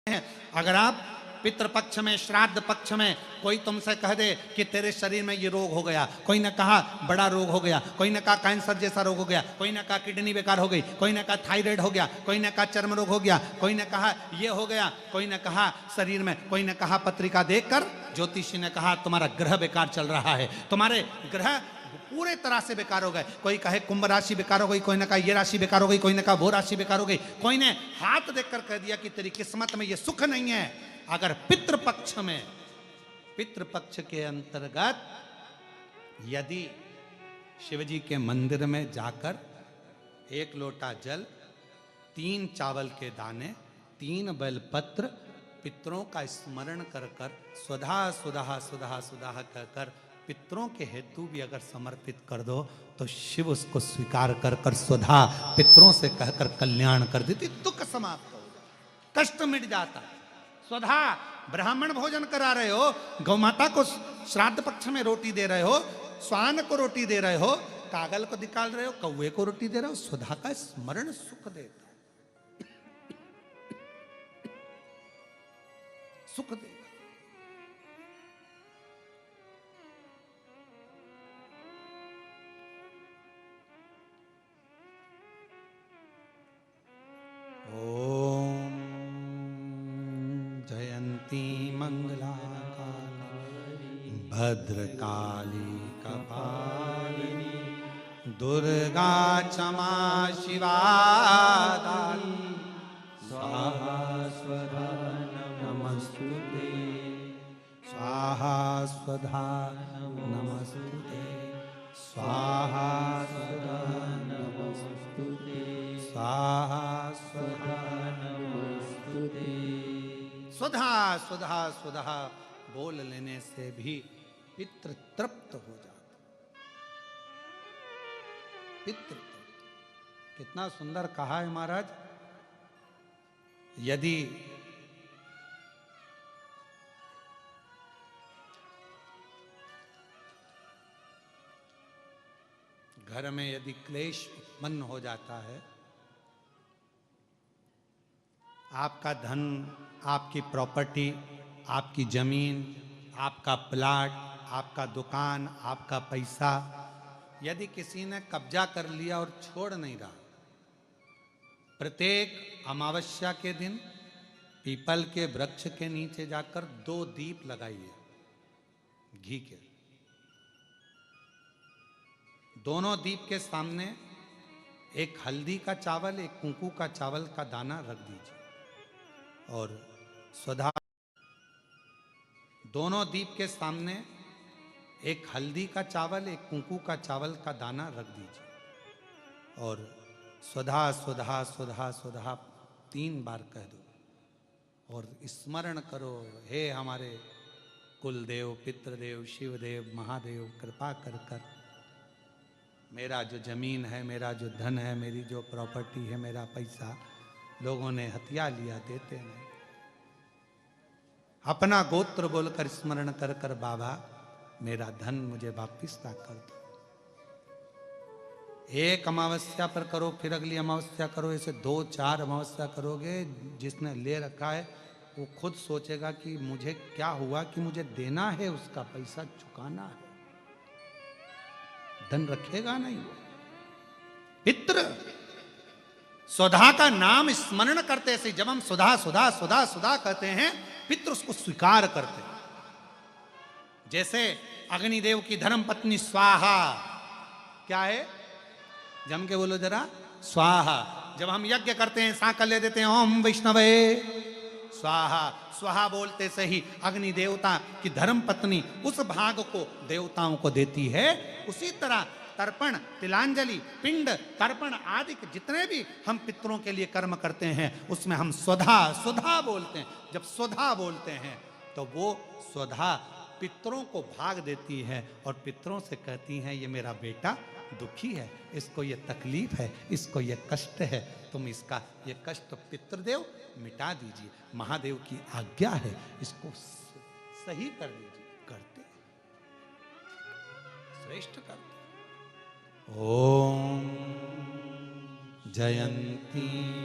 हैं। अगर आप पितृपक्ष में, श्राद्ध पक्ष में कोई तुमसे कह दे कि तेरे शरीर में ये रोग हो गया, कोई ने कहा बड़ा रोग हो गया, कोई ने कहा कैंसर जैसा रोग हो गया, कोई ने कहा किडनी बेकार हो गई, कोई ने कहा थायराइड हो गया, कोई ने कहा चर्म रोग हो गया, कोई ने कहा ये हो गया, कोई ने कहा शरीर में, कोई ने कहा पत्रिका देखकर ज्योतिषी ने कहा तुम्हारा ग्रह बेकार चल रहा है, तुम्हारे ग्रह पूरे तरह से बेकार हो गए। कोई कहे कुंभ राशि बेकार हो गई, कोई ने कहा ये राशि बेकार हो गई, कोई ने कहा वो राशि बेकार हो गई, कोई ने हाथ देखकर कह दिया कि तेरी किस्मत में ये सुख नहीं है। अगर पितृपक्ष में, पितृपक्ष के अंतर्गत यदि शिवजी के मंदिर में जाकर 1 लोटा जल, 3 चावल के दाने, 3 बेलपत्र पितरों का स्मरण कर कर स्वधा सुधा सुधा सुधा कहकर पितरों के हेतु भी अगर समर्पित कर दो तो शिव उसको स्वीकार कर कर स्वधा पितरों से कहकर कल्याण कर देती, दुख समाप्त हो जाता, कष्ट मिट जाता। स्वधा ब्राह्मण भोजन करा रहे हो, गौ माता को श्राद्ध पक्ष में रोटी दे रहे हो, स्वान को रोटी दे रहे हो, कागल को निकाल रहे हो, कौवे को रोटी दे रहे हो, स्वधा का स्मरण सुख देता, सुख देता। ओम जयंती मंगला काली भद्रकाली कपालिनी दुर्गा क्षमा शिवा दानी स्वाहा स्वधा नमस्तुते, स्वाहा स्वधा नमस्तुते, स्वाहा स्वधा नमस्तुते, स्वाहा स्वधा नमस्तुते। स्वधा स्वधा स्वधा बोल लेने से भी पितृ तृप्त हो जाता, पितृ तृप्त। कितना सुंदर कहा है महाराज। यदि घर में यदि क्लेश उत्पन्न हो जाता है, आपका धन, आपकी प्रॉपर्टी, आपकी जमीन, आपका प्लाट, आपका दुकान, आपका पैसा यदि किसी ने कब्जा कर लिया और छोड़ नहीं रहा, प्रत्येक अमावस्या के दिन पीपल के वृक्ष के नीचे जाकर 2 दीप लगाइए घी के। दोनों दीप के सामने एक हल्दी का चावल, एक कुंकू का चावल का दाना रख दीजिए और स्वधा। दोनों दीप के सामने एक हल्दी का चावल, एक कुंकू का चावल का दाना रख दीजिए और स्वधा स्वधा स्वधा स्वधा 3 बार कह दो और स्मरण करो, हे हमारे कुलदेव, पितृदेव, शिवदेव, महादेव, कृपा कर कर मेरा जो जमीन है, मेरा जो धन है, मेरी जो प्रॉपर्टी है, मेरा पैसा लोगों ने हथिया लिया, देते नहीं। अपना गोत्र बोलकर स्मरण कर कर बाबा मेरा धन मुझे वापिस ला कर दो। एक अमावस्या पर करो, फिर अगली अमावस्या करो, ऐसे 2-4 अमावस्या करोगे। जिसने ले रखा है वो खुद सोचेगा कि मुझे क्या हुआ कि मुझे देना है, उसका पैसा चुकाना है, धन रखेगा नहीं। पितृ स्वधा का नाम स्मरण करते से जब हम सुधा सुधा सुधा सुधा कहते हैं, पितृ उसको स्वीकार करते हैं। जैसे अग्निदेव की धर्म पत्नी स्वाहा, क्या है, जम के बोलो जरा, स्वाहा। जब हम यज्ञ करते हैं सांकल्य देते हैं, ओम वैष्णवे स्वाहा, स्वाहा बोलते से ही अग्नि देवता की धर्म पत्नी उस भाग को देवताओं को देती है। उसी तरह तर्पण, तिलांजलि, पिंड, तर्पण आदि के जितने भी हम पितरों के लिए कर्म करते हैं उसमें हम स्वधा स्वधा बोलते हैं। जब स्वधा बोलते हैं तो वो स्वधा पितरों को भाग देती है और पितरों से कहती हैं ये मेरा बेटा दुखी है, इसको ये तकलीफ है, इसको ये कष्ट है, तुम इसका ये कष्ट पितृदेव मिटा दीजिए, महादेव की आज्ञा है, इसको सही कर दीजिए। करते श्रेष्ठ करते। ओम जयंती